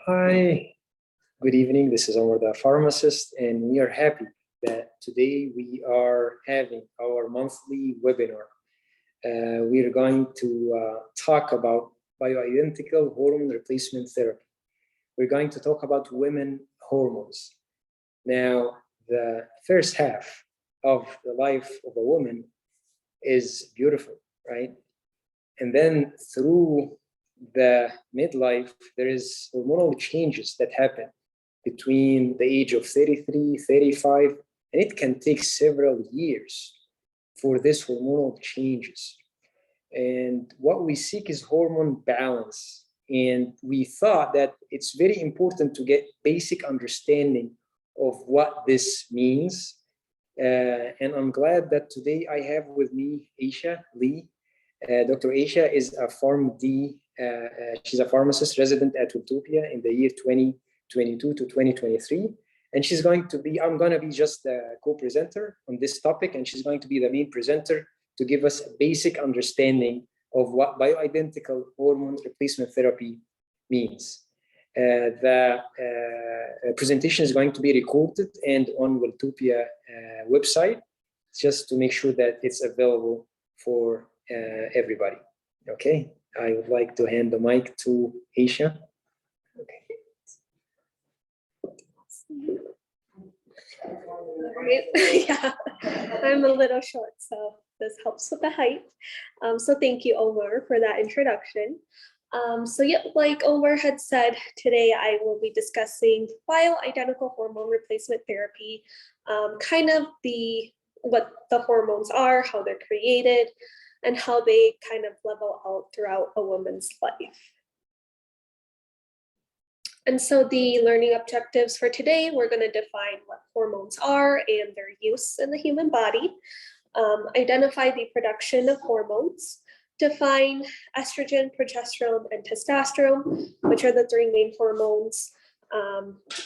Hi, good evening. This is Omar, the pharmacist, and we are happy that today we are having our monthly webinar. We are going to talk about bioidentical hormone replacement therapy. We're going to talk about women hormones. Now, the first half of the life of a woman is beautiful, right? And then through the midlife, there is hormonal changes that happen between the age of 33, 35, and it can take several years for this hormonal changes. And what we seek is hormone balance. And we thought that it's very important to get basic understanding of what this means. And I'm glad that today I have with me Aisha Lee. Dr. Aisha is a PharmD. She's a pharmacist resident at Welltopia in the year 2022 to 2023. And she's going to be, I'm going to be just the co-presenter on this topic, and she's going to be the main presenter to give us a basic understanding of what bioidentical hormone replacement therapy means. The presentation is going to be recorded and on Welltopia website, just to make sure that it's available for everybody. Okay, I would like to hand the mic to Aisha. Okay. Yeah, I'm a little short, so this helps with the height. So thank you, Omar, for that introduction. So yeah, like Omar had said, today I will be discussing bioidentical hormone replacement therapy, kind of what the hormones are, how they're created, and how they kind of level out throughout a woman's life. And so the learning objectives for today, we're going to define what hormones are and their use in the human body, identify the production of hormones, define estrogen, progesterone, and testosterone, which are the three main hormones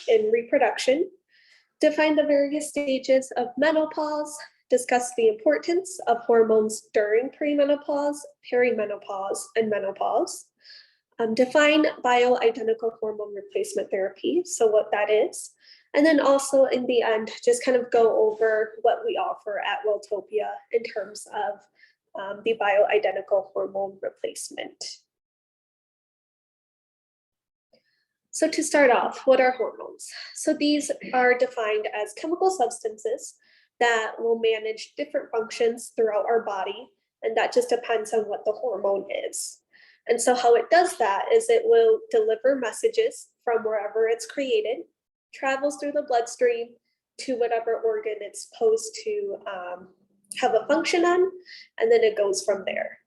in reproduction, define the various stages of menopause, discuss the importance of hormones during premenopause, perimenopause, and menopause, define bioidentical hormone replacement therapy, so what that is, and then also in the end, just kind of go over what we offer at Welltopia in terms of the bioidentical hormone replacement. So to start off, what are hormones? So these are defined as chemical substances that will manage different functions throughout our body, and that just depends on what the hormone is. And so how it does that is it will deliver messages from wherever it's created, travels through the bloodstream to whatever organ it's supposed to have a function on, and then it goes from there.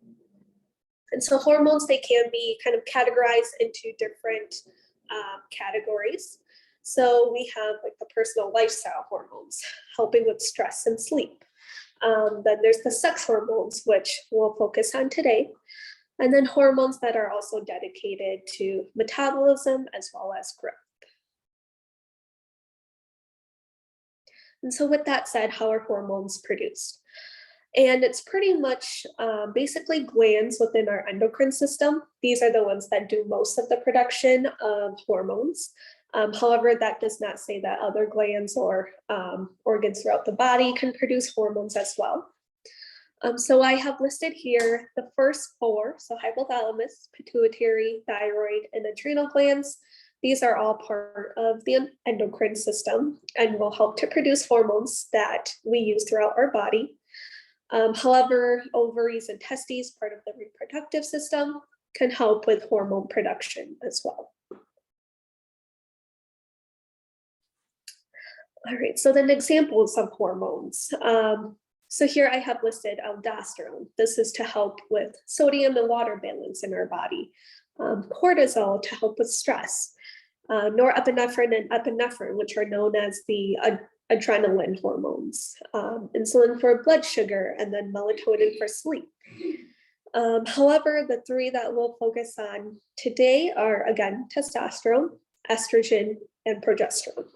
And so hormones, they can be kind of categorized into different categories. So we have like the personal lifestyle hormones, helping with stress and sleep. Then there's the sex hormones, which we'll focus on today. And then hormones that are also dedicated to metabolism as well as growth. And so with that said, how are hormones produced? And it's pretty much basically glands within our endocrine system. These are the ones that do most of the production of hormones. However, that does not say that other glands or organs throughout the body can produce hormones as well. So I have listed here the first four, so hypothalamus, pituitary, thyroid, and adrenal glands. These are all part of the endocrine system and will help to produce hormones that we use throughout our body. However, ovaries and testes, part of the reproductive system, can help with hormone production as well. All right, so then examples of hormones. So here I have listed aldosterone. This is to help with sodium and water balance in our body. Cortisol to help with stress. Norepinephrine and epinephrine, which are known as the adrenaline hormones. Insulin for blood sugar, and then melatonin for sleep. However, the three that we'll focus on today are, again, testosterone, estrogen, and progesterone.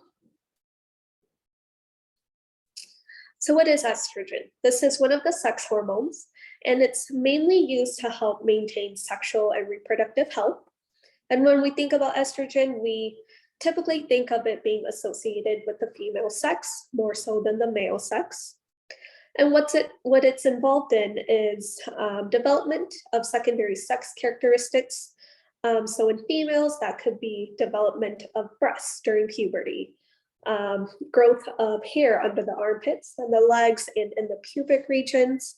So what is estrogen? This is one of the sex hormones, and it's mainly used to help maintain sexual and reproductive health. And when we think about estrogen, we typically think of it being associated with the female sex more so than the male sex. And what it's involved in is development of secondary sex characteristics. So in females, that could be development of breasts during puberty, growth of hair under the armpits and the legs and in the pubic regions.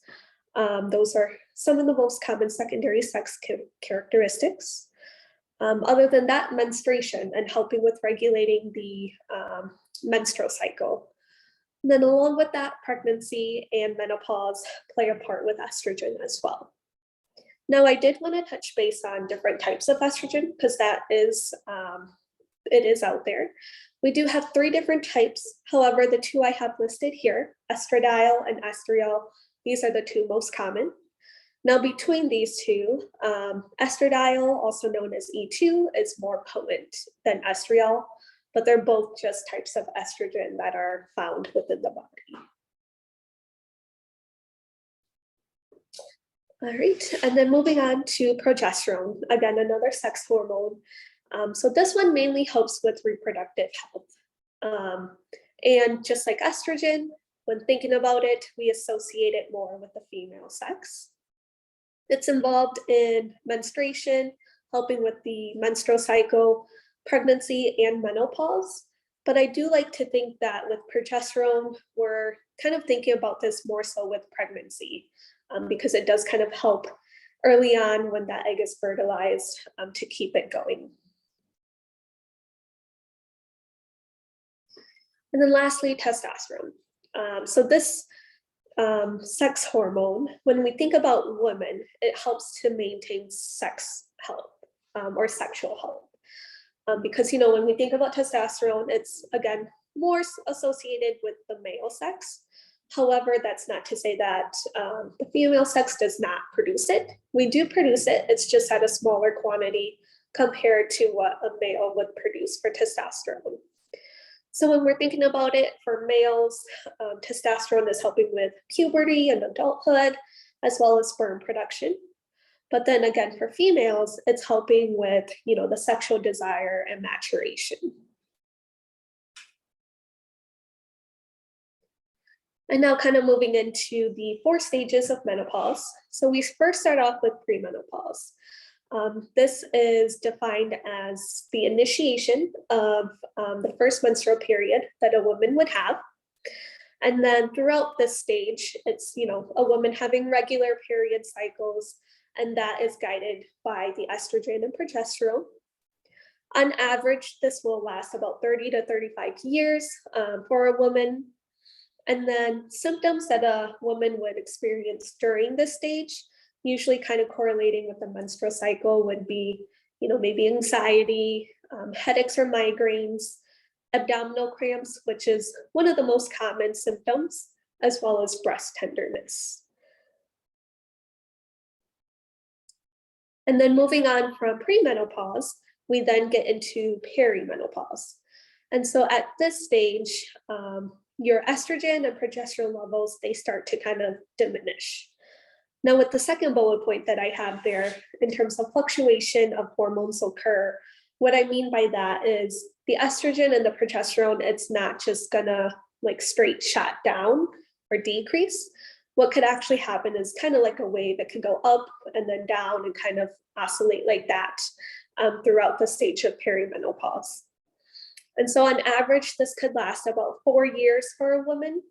Those are some of the most common secondary sex characteristics. Other than that, menstruation and helping with regulating the menstrual cycle. And then along with that, pregnancy and menopause play a part with estrogen as well. Now, I did want to touch base on different types of estrogen because that is, it is out there. We do have 3 different types. However, the 2 I have listed here, estradiol and estriol, these are the 2 most common. Now, between these 2, estradiol, also known as E2, is more potent than estriol, but they're both just types of estrogen that are found within the body. All right, and then moving on to progesterone, again, another sex hormone. So this one mainly helps with reproductive health. And just like estrogen, when thinking about it, we associate it more with the female sex. It's involved in menstruation, helping with the menstrual cycle, pregnancy, and menopause. But I do like to think that with progesterone, we're kind of thinking about this more so with pregnancy, because it does kind of help early on when that egg is fertilized to keep it going. And then lastly, testosterone. So this sex hormone, when we think about women, it helps to maintain sex health or sexual health. Because, you know, when we think about testosterone, it's, again, more associated with the male sex. However, that's not to say that the female sex does not produce it. We do produce it, it's just at a smaller quantity compared to what a male would produce for testosterone. So when we're thinking about it for males, testosterone is helping with puberty and adulthood, as well as sperm production. But then again, for females, it's helping with, you know, the sexual desire and maturation. And now kind of moving into the 4 stages of menopause. So we first start off with premenopause. This is defined as the initiation of the first menstrual period that a woman would have. And then throughout this stage, it's, you know, a woman having regular period cycles, and that is guided by the estrogen and progesterone. On average, this will last about 30 to 35 years for a woman. And then symptoms that a woman would experience during this stage, usually kind of correlating with the menstrual cycle, would be, you know, maybe anxiety, headaches or migraines, abdominal cramps, which is one of the most common symptoms, as well as breast tenderness. And then moving on from premenopause, we then get into perimenopause. And so at this stage, your estrogen and progesterone levels, they start to kind of diminish. Now, with the second bullet point that I have there, in terms of fluctuation of hormones occur, what I mean by that is the estrogen and the progesterone, it's not just gonna like straight shot down or decrease. What could actually happen is kind of like a wave that could go up and then down and kind of oscillate like that throughout the stage of perimenopause. And so on average, this could last about 4 years for a woman.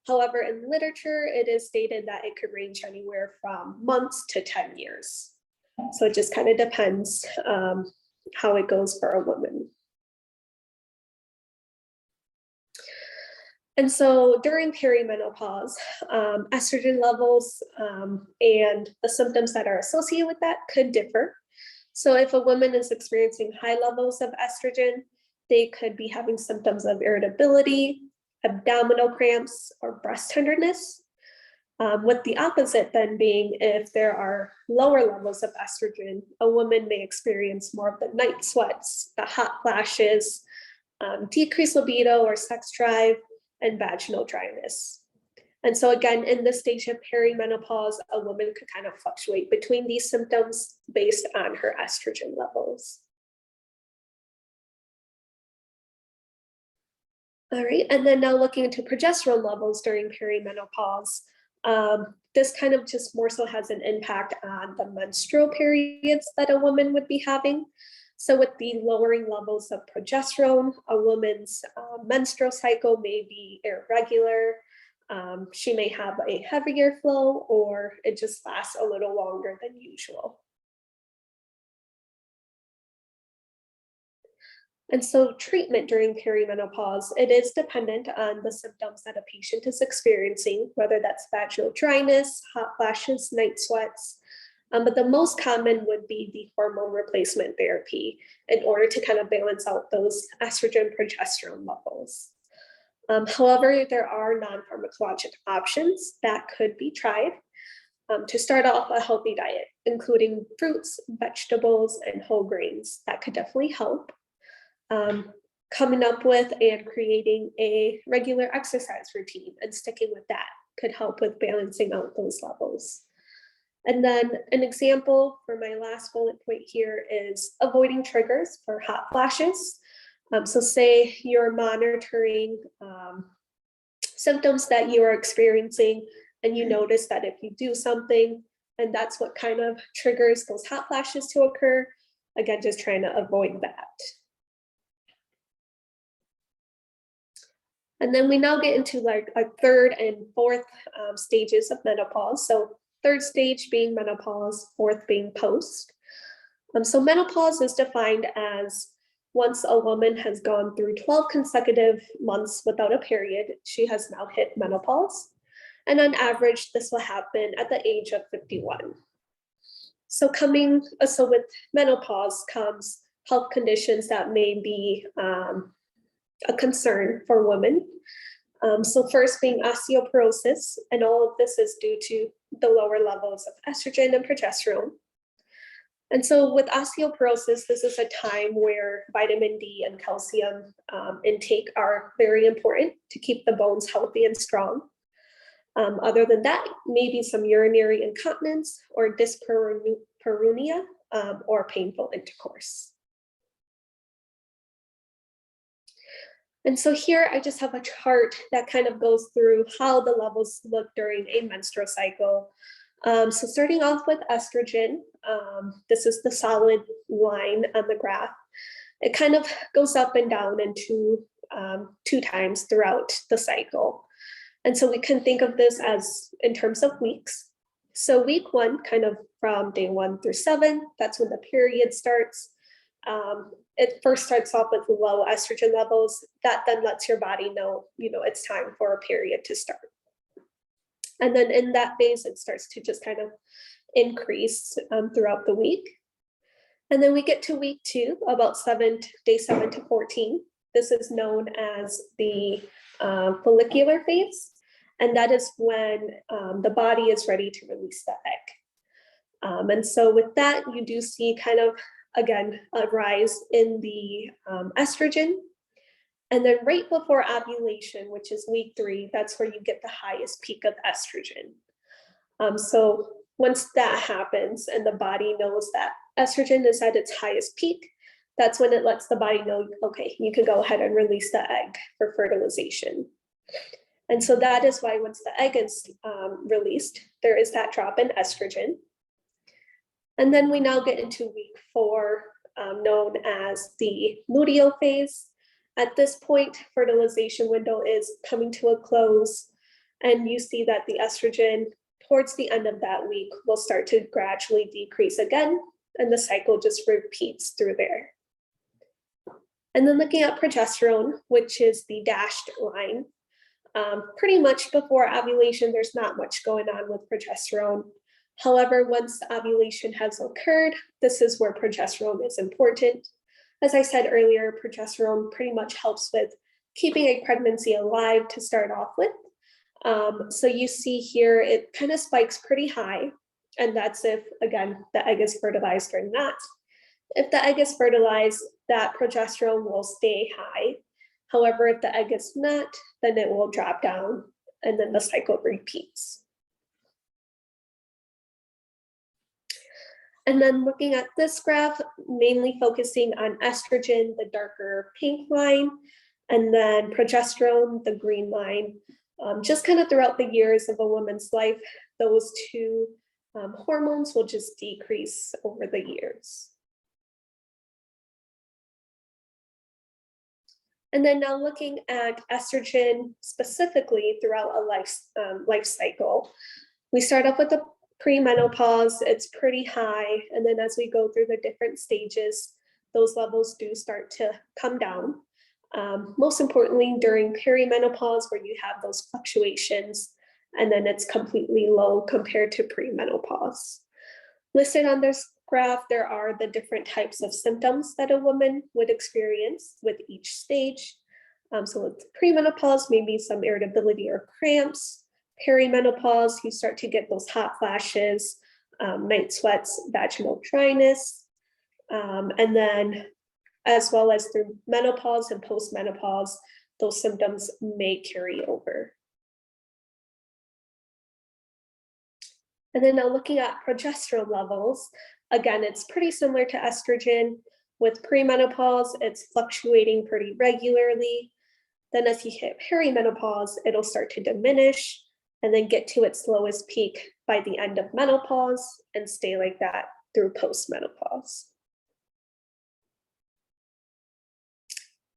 However, in literature, it is stated that it could range anywhere from months to 10 years. So it just kind of depends how it goes for a woman. And so during perimenopause, estrogen levels and the symptoms that are associated with that could differ. So if a woman is experiencing high levels of estrogen, they could be having symptoms of irritability, abdominal cramps, or breast tenderness. With the opposite then being, if there are lower levels of estrogen, a woman may experience more of the night sweats, the hot flashes, decreased libido or sex drive, and vaginal dryness. And so again, in this stage of perimenopause, a woman could kind of fluctuate between these symptoms based on her estrogen levels. All right, and then now looking into progesterone levels during perimenopause. This kind of just more so has an impact on the menstrual periods that a woman would be having. So with the lowering levels of progesterone, a woman's menstrual cycle may be irregular. She may have a heavier flow, or it just lasts a little longer than usual. And so treatment during perimenopause, it is dependent on the symptoms that a patient is experiencing, whether that's vaginal dryness, hot flashes, night sweats. But the most common would be the hormone replacement therapy in order to kind of balance out those estrogen progesterone levels. However, there are non-pharmacologic options that could be tried. To start off, a healthy diet, including fruits, vegetables, and whole grains, that could definitely help. Coming up with and creating a regular exercise routine and sticking with that could help with balancing out those levels. And then an example for my last bullet point here is avoiding triggers for hot flashes. So say you're monitoring symptoms that you are experiencing, and you notice that if you do something, and that's what kind of triggers those hot flashes to occur, again, just trying to avoid that. And then we now get into like our third and fourth stages of menopause. So third stage being menopause, fourth being post. So menopause is defined as once a woman has gone through 12 consecutive months without a period, she has now hit menopause. And on average, this will happen at the age of 51. So with menopause comes health conditions that may be a concern for women. So first being osteoporosis, and all of this is due to the lower levels of estrogen and progesterone. And so with osteoporosis, this is a time where vitamin D and calcium intake are very important to keep the bones healthy and strong. Other than that, maybe some urinary incontinence or dyspareunia or painful intercourse. And so here I just have a chart that kind of goes through how the levels look during a menstrual cycle. So starting off with estrogen, this is the solid line on the graph. It kind of goes up and down into two times throughout the cycle. And so we can think of this as in terms of weeks. So week 1, kind of from day 1 through 7, that's when the period starts. It first starts off with low estrogen levels. That then lets your body know, it's time for a period to start. And then in that phase, it starts to just kind of increase throughout the week. And then we get to week 2, about day 7 to 14. This is known as the follicular phase. And that is when the body is ready to release the egg. And so with that, you do see kind of, again, a rise in the estrogen. And then right before ovulation, which is week 3, that's where you get the highest peak of estrogen. So once that happens and the body knows that estrogen is at its highest peak, that's when it lets the body know, okay, you can go ahead and release the egg for fertilization. And so that is why once the egg is released, there is that drop in estrogen. And then we now get into week 4, known as the luteal phase. At this point, fertilization window is coming to a close, and you see that the estrogen towards the end of that week will start to gradually decrease again, and the cycle just repeats through there. And then looking at progesterone, which is the dashed line, pretty much before ovulation, there's not much going on with progesterone. However, once ovulation has occurred, this is where progesterone is important. As I said earlier, progesterone pretty much helps with keeping a pregnancy alive to start off with. So you see here, it kind of spikes pretty high, and that's if, again, the egg is fertilized or not. If the egg is fertilized, that progesterone will stay high. However, if the egg is not, then it will drop down, and then the cycle repeats. And then looking at this graph, mainly focusing on estrogen, the darker pink line, And then progesterone, the green line, just kind of throughout the years of a woman's life, those two hormones will just decrease over the years. And then now looking at estrogen specifically throughout a life cycle, we start off with the premenopause, it's pretty high. And then as we go through the different stages, those levels do start to come down. Most importantly, during perimenopause, where you have those fluctuations, and then it's completely low compared to premenopause. Listed on this graph, there are the different types of symptoms that a woman would experience with each stage. So with premenopause, maybe some irritability or cramps. Perimenopause, you start to get those hot flashes, night sweats, vaginal dryness, and then as well as through menopause and postmenopause, those symptoms may carry over. And then now looking at progesterone levels, again, it's pretty similar to estrogen. With premenopause, it's fluctuating pretty regularly. Then as you hit perimenopause, it'll start to diminish and then get to its lowest peak by the end of menopause and stay like that through postmenopause.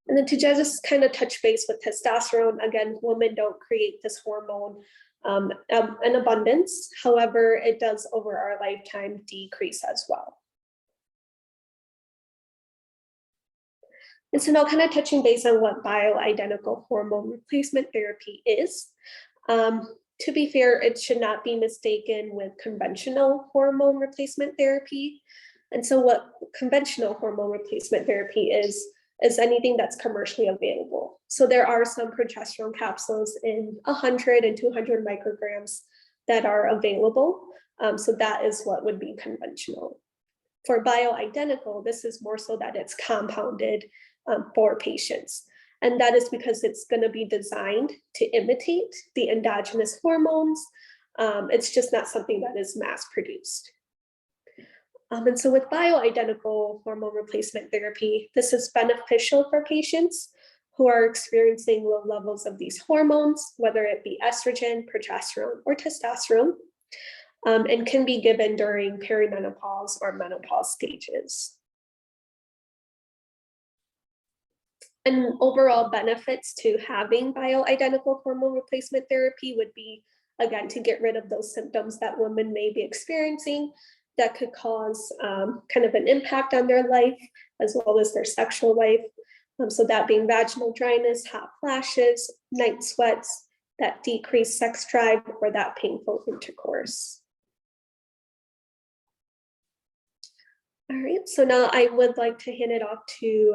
And then to just kind of touch base with testosterone, again, women don't create this hormone in abundance. However, it does over our lifetime decrease as well. And so now kind of touching base on what bioidentical hormone replacement therapy is. To be fair, it should not be mistaken with conventional hormone replacement therapy. And so what conventional hormone replacement therapy is anything that's commercially available. So there are some progesterone capsules in 100 and 200 micrograms that are available. So that is what would be conventional. For bioidentical, this is more so that it's compounded for patients. And that is because it's going to be designed to imitate the endogenous hormones. It's just not something that is mass produced. And so with bioidentical hormone replacement therapy, this is beneficial for patients who are experiencing low levels of these hormones, whether it be estrogen, progesterone, or testosterone, and can be given during perimenopause or menopause stages. And overall benefits to having bioidentical hormone replacement therapy would be, again, to get rid of those symptoms that women may be experiencing that could cause kind of an impact on their life as well as their sexual life. So that being vaginal dryness, hot flashes, night sweats, that decreased sex drive, or that painful intercourse. All right, so now I would like to hand it off to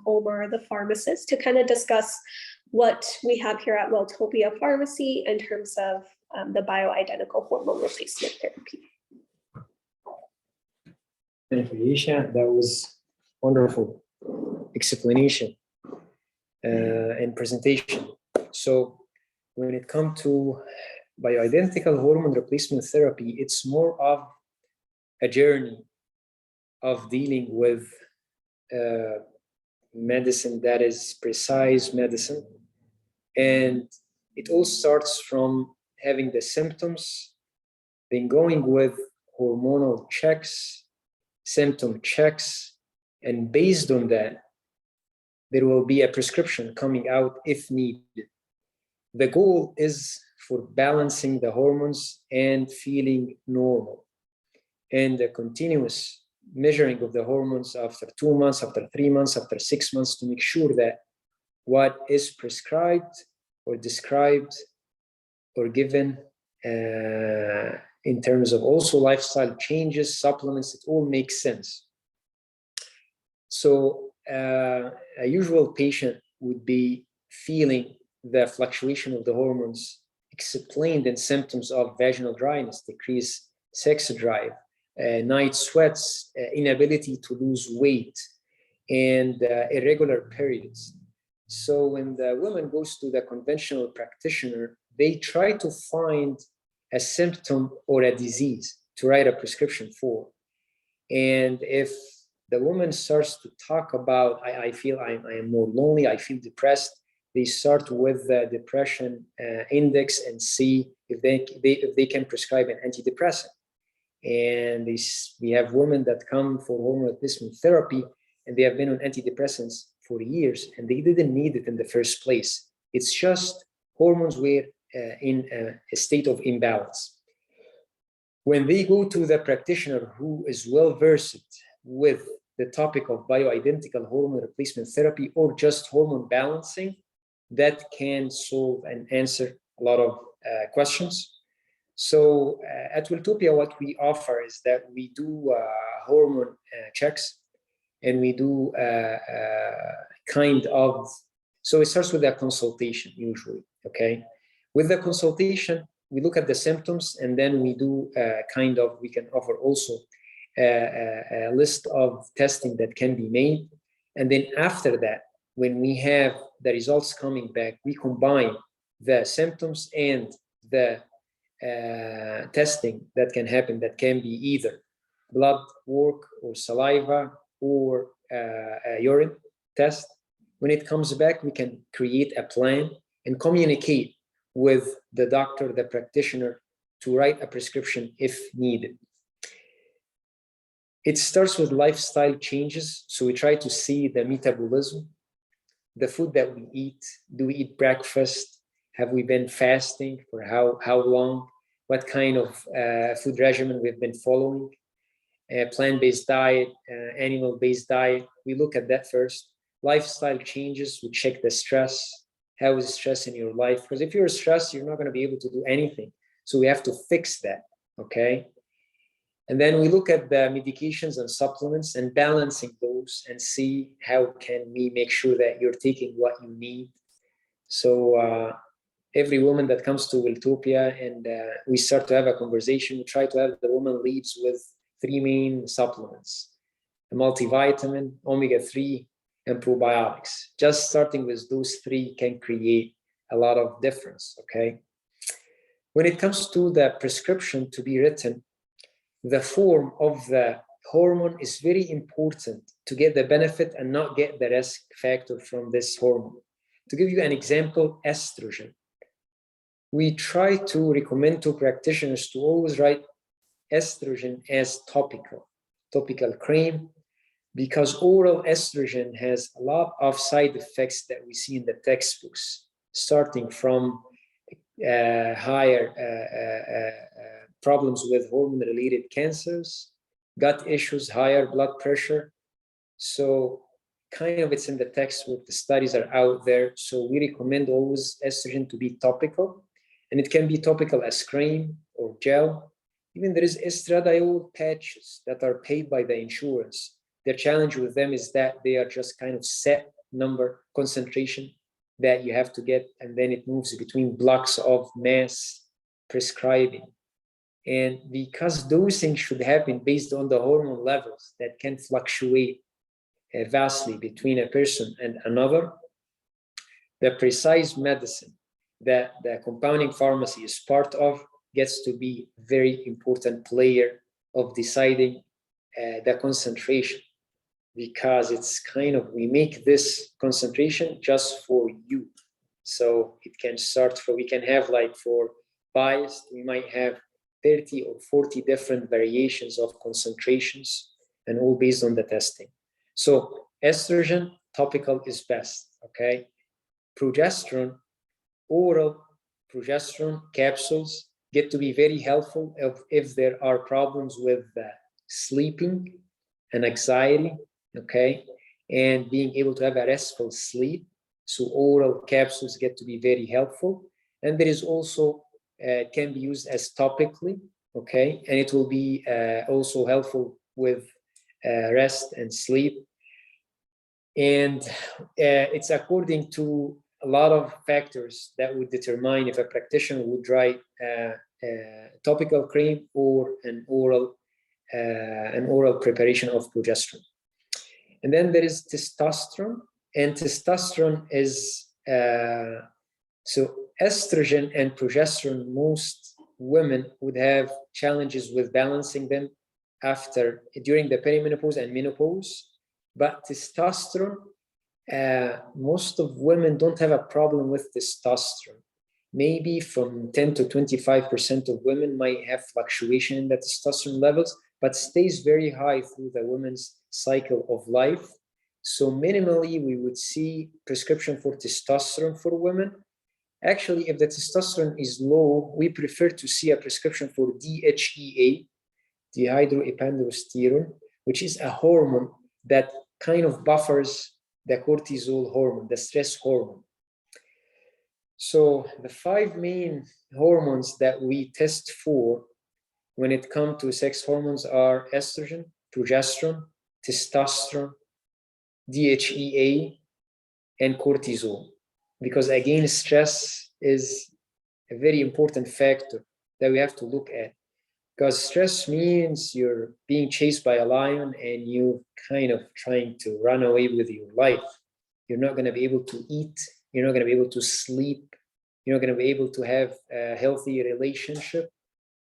Omar, the pharmacist, to kind of discuss what we have here at Welltopia Pharmacy in terms of the bioidentical hormone replacement therapy. Thank you, Isha. That was wonderful explanation and presentation. So when it comes to bioidentical hormone replacement therapy, it's more of a journey of dealing with medicine that is precise medicine. And it all starts from having the symptoms, then going with hormonal checks, symptom checks, and based on that, there will be a prescription coming out if needed. The goal is for balancing the hormones and feeling normal, and the continuous measuring of the hormones after 2 months, after 3 months, after 6 months, to make sure that what is prescribed or described or given in terms of also lifestyle changes, supplements, it all makes sense. So a usual patient would be feeling the fluctuation of the hormones explained in symptoms of vaginal dryness, decreased sex drive, night sweats, inability to lose weight, and irregular periods. So when the woman goes to the conventional practitioner, they try to find a symptom or a disease to write a prescription for. And if the woman starts to talk about, I feel I am more lonely, I feel depressed. They start with the depression index and see if they can prescribe an antidepressant. And we have women that come for hormone replacement therapy, and they have been on antidepressants for years, and they didn't need it in the first place. It's just hormones were in a state of imbalance. When they go to the practitioner who is well versed with the topic of bioidentical hormone replacement therapy or just hormone balancing, that can solve and answer a lot of questions. So at Welltopia, what we offer is that we do hormone checks, and we do so it starts with a consultation usually, okay? With the consultation, we look at the symptoms, and then we do we can offer also a list of testing that can be made. And then after that, when we have the results coming back, we combine the symptoms and the testing that can happen, that can be either blood work or saliva or a urine test. When it comes back, we can create a plan and communicate with the doctor, the practitioner, to write a prescription if needed. It starts with lifestyle changes. So we try to see the metabolism, the food that we eat. Do we eat breakfast? Have we been fasting for how long? What kind of food regimen we've been following? Plant-based diet, animal-based diet. We look at that first. Lifestyle changes, we check the stress. How is stress in your life? Because if you're stressed, you're not going to be able to do anything. So we have to fix that, okay? And then we look at the medications and supplements and balancing those and see how can we make sure that you're taking what you need. So every woman that comes to Welltopia and we start to have a conversation, we try to have the woman leaves with 3 main supplements: a multivitamin, omega-3, and probiotics. Just starting with those 3 can create a lot of difference, okay? When it comes to the prescription to be written, the form of the hormone is very important to get the benefit and not get the risk factor from this hormone. To give you an example, estrogen. We try to recommend to practitioners to always write estrogen as topical cream, because oral estrogen has a lot of side effects that we see in the textbooks, starting from higher problems with hormone-related cancers, gut issues, higher blood pressure. So it's in the textbook, the studies are out there. So we recommend always estrogen to be topical, and it can be topical as cream or gel. Even there is estradiol patches that are paid by the insurance. The challenge with them is that they are just set number concentration that you have to get, and then it moves between blocks of mass prescribing. And because dosing should happen based on the hormone levels that can fluctuate vastly between a person and another, the precise medicine that the compounding pharmacy is part of gets to be a very important player of deciding the concentration, because it's we make this concentration just for you. So it can start we can have for biased, we might have 30 or 40 different variations of concentrations, and all based on the testing. So estrogen, topical is best, okay? Progesterone, oral progesterone capsules get to be very helpful if there are problems with sleeping and anxiety, okay? And being able to have a restful sleep. So oral capsules get to be very helpful. And there is also, it can be used as topically, okay? And it will be also helpful with rest and sleep. And it's according to a lot of factors that would determine if a practitioner would write topical cream or an oral preparation of progesterone. And then there is testosterone, and testosterone is so estrogen and progesterone. Most women would have challenges with balancing them during the perimenopause and menopause. But testosterone, most of women don't have a problem with testosterone. Maybe from 10 to 25% of women might have fluctuation in the testosterone levels, but stays very high through the woman's cycle of life. So minimally, we would see prescription for testosterone for women. Actually, if the testosterone is low, we prefer to see a prescription for DHEA, dihydroepiandrosterone, which is a hormone that kind of buffers the cortisol hormone, the stress hormone. So the 5 main hormones that we test for when it comes to sex hormones are estrogen, progesterone, testosterone, DHEA, and cortisol. Because again, stress is a very important factor that we have to look at. Because stress means you're being chased by a lion and you're kind of trying to run away with your life. You're not going to be able to eat. You're not going to be able to sleep. You're not going to be able to have a healthy relationship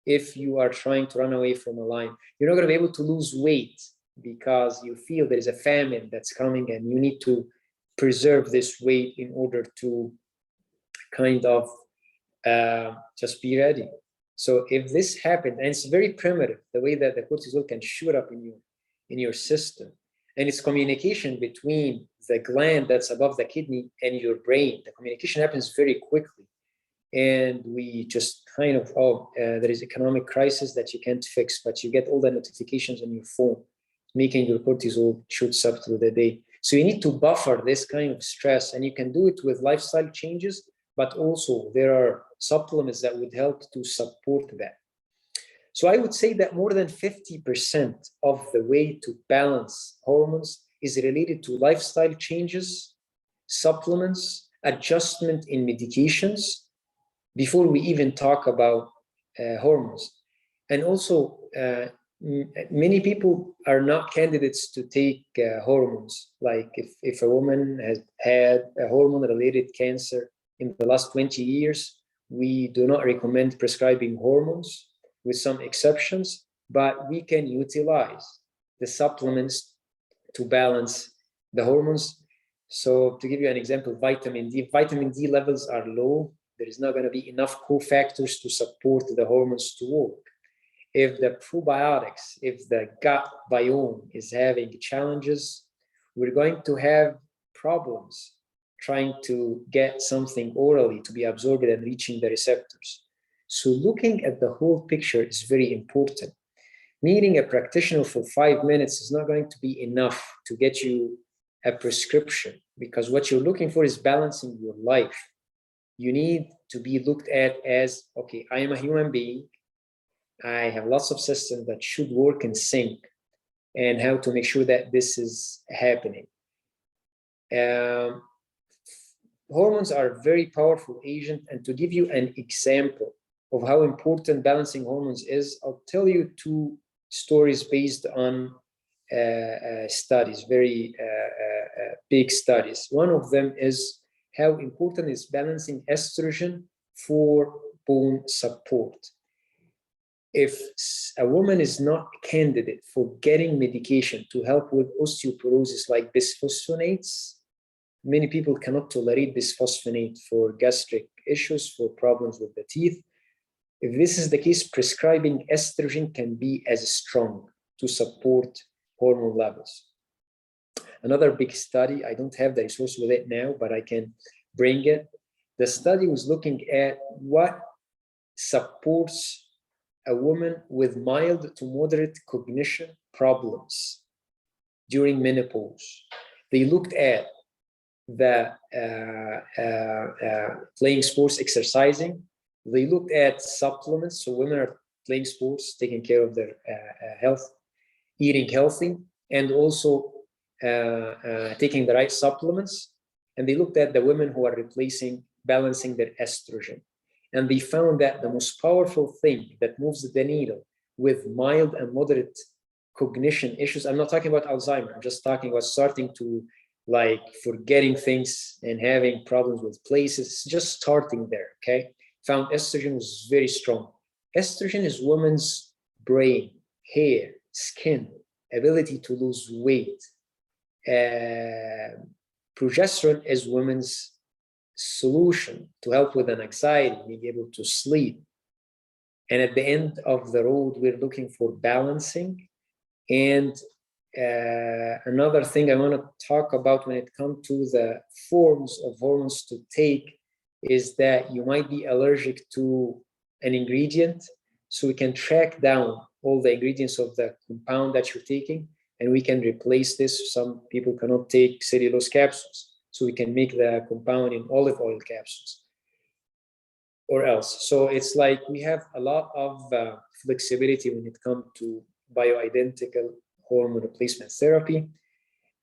if you are trying to run away from a lion. You're not going to be able to lose weight because you feel there is a famine that's coming and you need to preserve this weight in order to kind of just be ready. So if this happened, and it's very primitive, the way that the cortisol can shoot up in your system, and it's communication between the gland that's above the kidney and your brain. The communication happens very quickly. And we just kind of, there is economic crisis that you can't fix, but you get all the notifications on your phone, making your cortisol shoots up through the day. So you need to buffer this kind of stress, and you can do it with lifestyle changes, but also there are supplements that would help to support that. So I would say that more than 50% of the way to balance hormones is related to lifestyle changes, supplements, adjustment in medications, before we even talk about hormones. And also, many people are not candidates to take hormones. Like if a woman has had a hormone-related cancer in the last 20 years, we do not recommend prescribing hormones, with some exceptions, but we can utilize the supplements to balance the hormones. So to give you an example, vitamin D levels are low. There is not going to be enough cofactors to support the hormones to work. If the probiotics, if the gut biome is having challenges, we're going to have problems trying to get something orally to be absorbed and reaching the receptors. So looking at the whole picture is very important. Meeting a practitioner for 5 minutes is not going to be enough to get you a prescription, because what you're looking for is balancing your life. You need to be looked at as, okay, I am a human being. I have lots of systems that should work in sync, and how to make sure that this is happening. Hormones are a very powerful agent, and to give you an example of how important balancing hormones is, I'll tell you 2 stories based on studies, very big studies. One of them is how important is balancing estrogen for bone support. If a woman is not a candidate for getting medication to help with osteoporosis like bisphosphonates, many people cannot tolerate bisphosphonate for gastric issues, for problems with the teeth. If this is the case, prescribing estrogen can be as strong to support hormone levels. Another big study, I don't have the resource with it now, but I can bring it. The study was looking at what supports a woman with mild to moderate cognition problems during menopause. They looked at the playing sports, exercising. They looked at supplements. So women are playing sports, taking care of their health, eating healthy, and also taking the right supplements. And they looked at the women who are balancing their estrogen. And they found that the most powerful thing that moves the needle with mild and moderate cognition issues, I'm not talking about Alzheimer's, I'm just talking about starting to like forgetting things and having problems with places, just starting there, okay? Found estrogen was very strong. Estrogen is woman's brain, hair, skin, ability to lose weight. Progesterone is women's solution to help with an anxiety, being able to sleep. And at the end of the road, we're looking for balancing. And another thing I want to talk about when it comes to the forms of hormones to take is that you might be allergic to an ingredient. So we can track down all the ingredients of the compound that you're taking, and we can replace this. Some people cannot take cellulose capsules, so we can make the compound in olive oil capsules or else. So it's like we have a lot of flexibility when it comes to bioidentical hormone replacement therapy.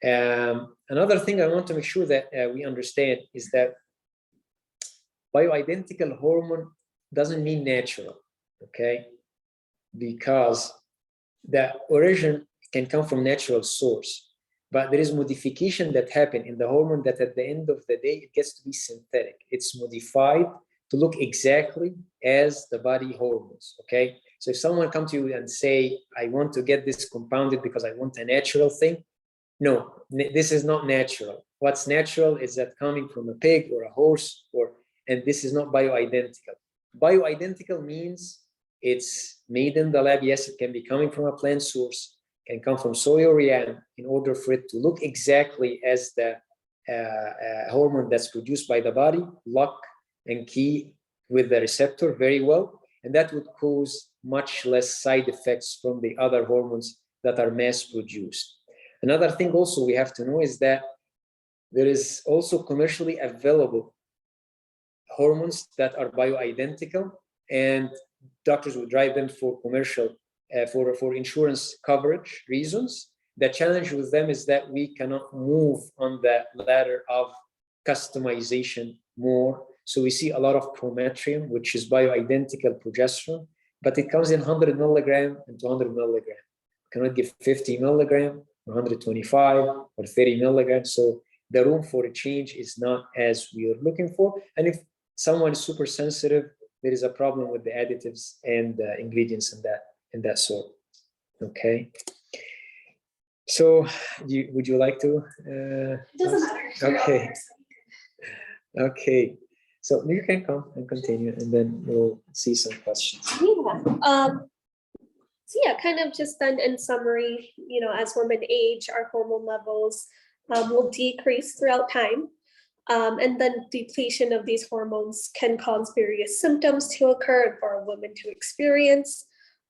Another thing I want to make sure that we understand is that bioidentical hormone doesn't mean natural, okay? Because the origin can come from natural source, but there is modification that happen in the hormone that at the end of the day, it gets to be synthetic. It's modified to look exactly as the body hormones, okay? So if someone comes to you and say, I want to get this compounded because I want a natural thing, no, this is not natural. What's natural is that coming from a pig or a horse, and this is not bioidentical. Bioidentical means it's made in the lab. Yes, it can be coming from a plant source, can come from soy or yam, in order for it to look exactly as the hormone that's produced by the body, lock and key with the receptor very well, and that would cause much less side effects from the other hormones that are mass produced. Another thing also we have to know is that there is also commercially available hormones that are bioidentical, and doctors would drive them for commercial, for insurance coverage reasons. The challenge with them is that we cannot move on the ladder of customization more. So we see a lot of prometrium, which is bioidentical progesterone, but it comes in 100 milligram and 200 milligram. You cannot give 50 milligram, 125 or 30 milligrams. So the room for a change is not as we are looking for. And if someone is super sensitive, there is a problem with the additives and the ingredients in that sort. Okay. So would you like to? Doesn't matter. Okay. Okay. So you can come and continue, and then we'll see some questions. Yeah. So yeah, kind of just then in summary, as women age, our hormone levels will decrease throughout time. And then depletion of these hormones can cause various symptoms to occur and for women to experience.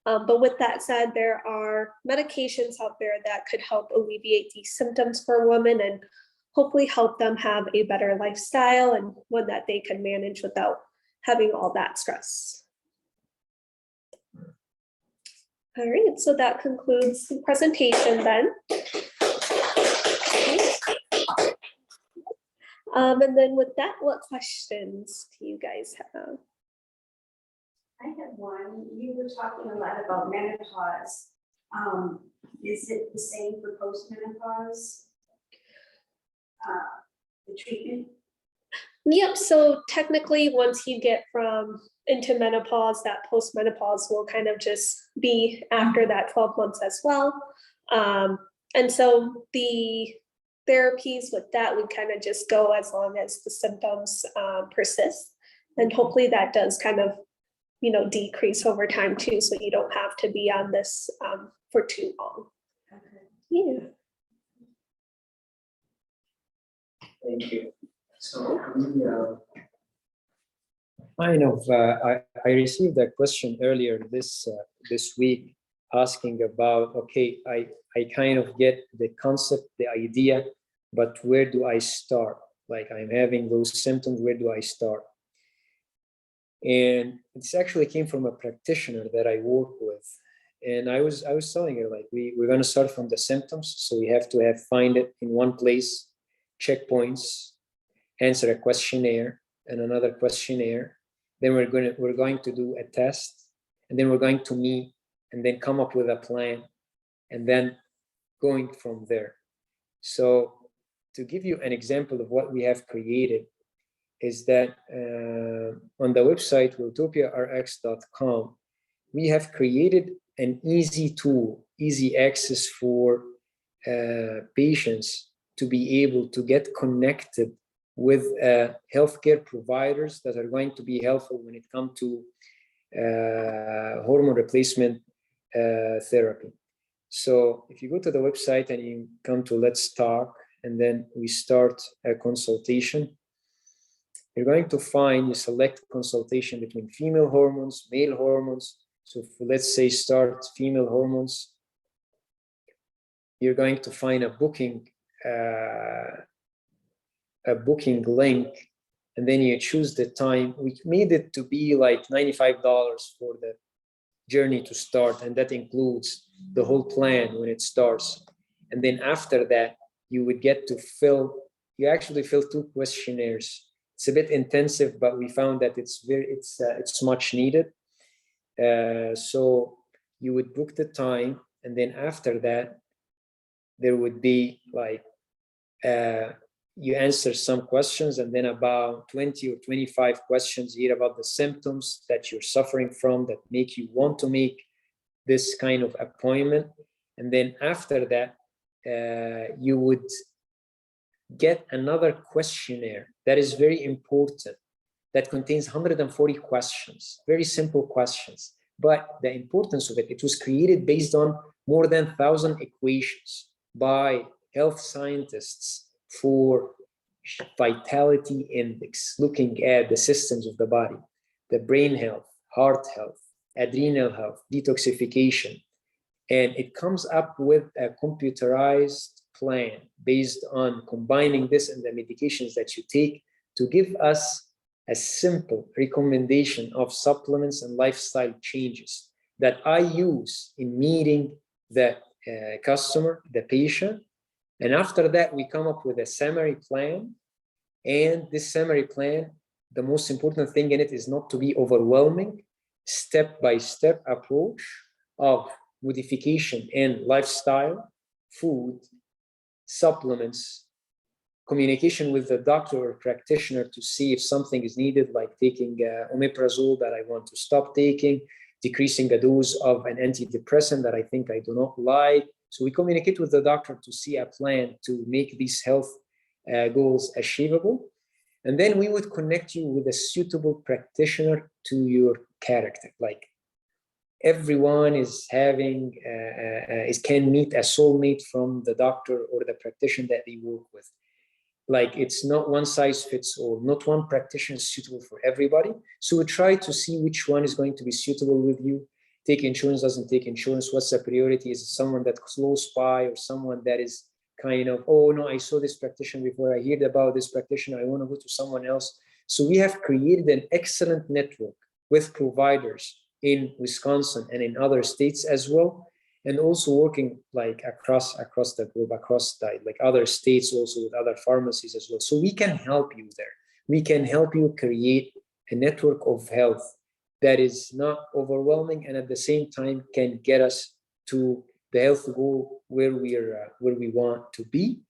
But with that said, there are medications out there that could help alleviate these symptoms for women and hopefully help them have a better lifestyle and one that they can manage without having all that stress. All right, so that concludes the presentation then. And then with that, what questions do you guys have? I have one. You were talking a lot about menopause. Is it the same for postmenopause? The treatment? Yep, so technically once you get into menopause, that postmenopause will kind of just be after that 12 months as well. And so the therapies with that would kind of just go as long as the symptoms persist. And hopefully that does kind of, decrease over time too, so you don't have to be on this for too long. Okay. Yeah. Thank you. So I received a question earlier this week asking about, okay, I kind of get the concept, the idea, but where do I start? Like, I'm having those symptoms, where do I start? And this actually came from a practitioner that I work with. And I was telling her, like, we're going to start from the symptoms. So we have to find it in one place, checkpoints, answer a questionnaire and another questionnaire. Then we're going to do a test, and then we're going to meet and then come up with a plan, and then going from there. So to give you an example of what we have created is that on the website welltopiarx.com, we have created an easy tool, easy access for patients to be able to get connected with healthcare providers that are going to be helpful when it comes to hormone replacement therapy. So if you go to the website and you come to Let's Talk, and then we start a consultation, you're going to find, you select consultation between female hormones, male hormones. So let's say start female hormones, you're going to find a booking link, and then you choose the time. We made it to be like $95 for the journey to start, and that includes the whole plan when it starts. And then after that, you would get to you actually fill 2 questionnaires. It's a bit intensive, but we found that it's much needed. So you would book the time, and then after that, there would be like you answer some questions, and then about 20 or 25 questions here about the symptoms that you're suffering from that make you want to make this kind of appointment. And then after that, you would get another questionnaire that is very important, that contains 140 questions, very simple questions. But the importance of it was created based on more than 1,000 equations by health scientists for vitality index, looking at the systems of the body, the brain health, heart health, adrenal health, detoxification. And it comes up with a computerized plan based on combining this and the medications that you take to give us a simple recommendation of supplements and lifestyle changes that I use in meeting the customer, the patient. And after that, we come up with a summary plan. And this summary plan, the most important thing in it is not to be overwhelming, step-by-step approach of modification in lifestyle, food, supplements, communication with the doctor or practitioner to see if something is needed, like taking omeprazole that I want to stop taking, decreasing the dose of an antidepressant that I think I do not like. So we communicate with the doctor to see a plan to make these health goals achievable. And then we would connect you with a suitable practitioner to your character. Like everyone is having, can meet a soulmate from the doctor or the practitioner that they work with. Like it's not one size fits all, not one practitioner is suitable for everybody. So we try to see which one is going to be suitable with you. Take insurance, doesn't take insurance, what's the priority? Is it someone that's close by or someone that is kind of, oh no, I saw this practitioner before, I heard about this practitioner, I want to go to someone else. So we have created an excellent network with providers in Wisconsin and in other states as well, and also working like across the globe, across like other states, also with other pharmacies as well. So we can help you there. We can help you create a network of health that is not overwhelming and at the same time can get us to the health goal where we want to be.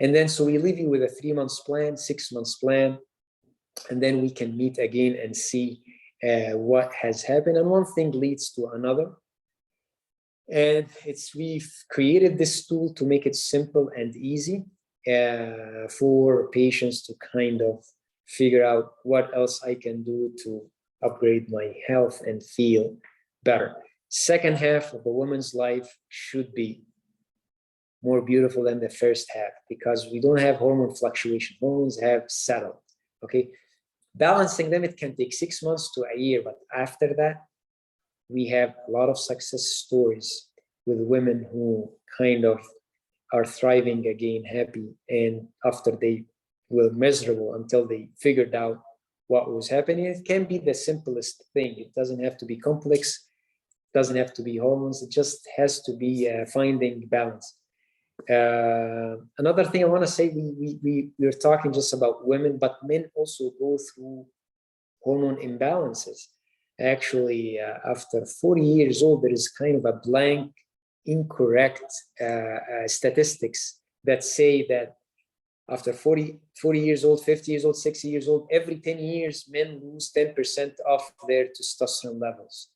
And then so we leave you with a 3 months plan, 6 months plan, and then we can meet again and see what has happened. And one thing leads to another. And we've created this tool to make it simple and easy for patients to kind of figure out what else I can do to upgrade my health and feel better. Second half of a woman's life should be more beautiful than the first half because we don't have hormone fluctuation. Hormones have settled, okay? Balancing them, it can take 6 months to a year, but after that, we have a lot of success stories with women who kind of are thriving again, happy, and after they were miserable until they figured out what was happening. It can be the simplest thing. It doesn't have to be complex, doesn't have to be hormones. It just has to be finding balance. Another thing I want to say, we're talking just about women, but men also go through hormone imbalances. Actually, after 40 years old, there is kind of a blank, incorrect statistics that say that after 40 years old, 50 years old, 60 years old, every 10 years, men lose 10% of their testosterone levels.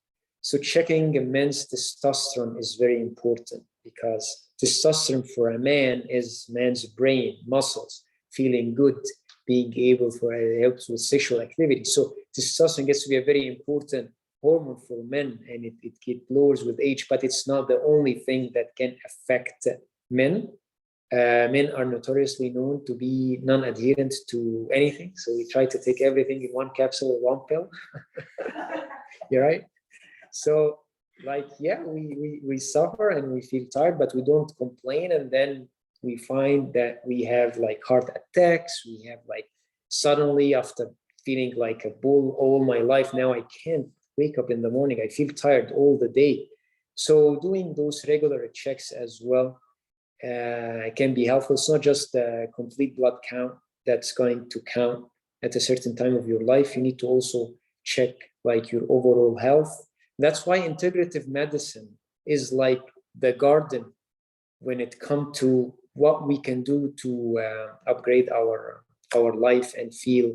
So checking a men's testosterone is very important because testosterone for a man is man's brain, muscles, feeling good, being able for it helps with sexual activity. So testosterone gets to be a very important hormone for men, and it lowers with age, but it's not the only thing that can affect men. Men are notoriously known to be non-adherent to anything, so we try to take everything in one capsule or one pill. You're right. So, like, yeah, we suffer and we feel tired, but we don't complain, and then we find that we have like heart attacks. We have like suddenly after feeling like a bull all my life, now I can't wake up in the morning. I feel tired all the day. So doing those regular checks as well can be helpful. It's not just a complete blood count that's going to count at a certain time of your life. You need to also check like your overall health. That's why integrative medicine is like the garden when it comes to what we can do to upgrade our life and feel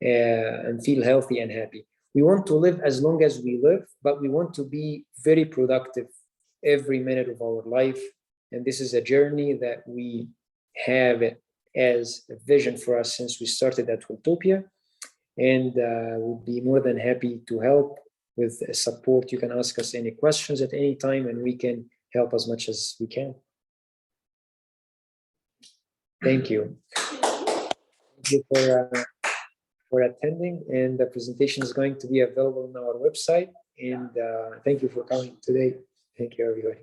healthy and happy. We want to live as long as we live, but we want to be very productive every minute of our life. And this is a journey that we have as a vision for us since we started at Welltopia. And we'll be more than happy to help with support. You can ask us any questions at any time, and we can help as much as we can. Thank you. Thank you for attending, and the presentation is going to be available on our website. And thank you for coming today. Thank you, everybody.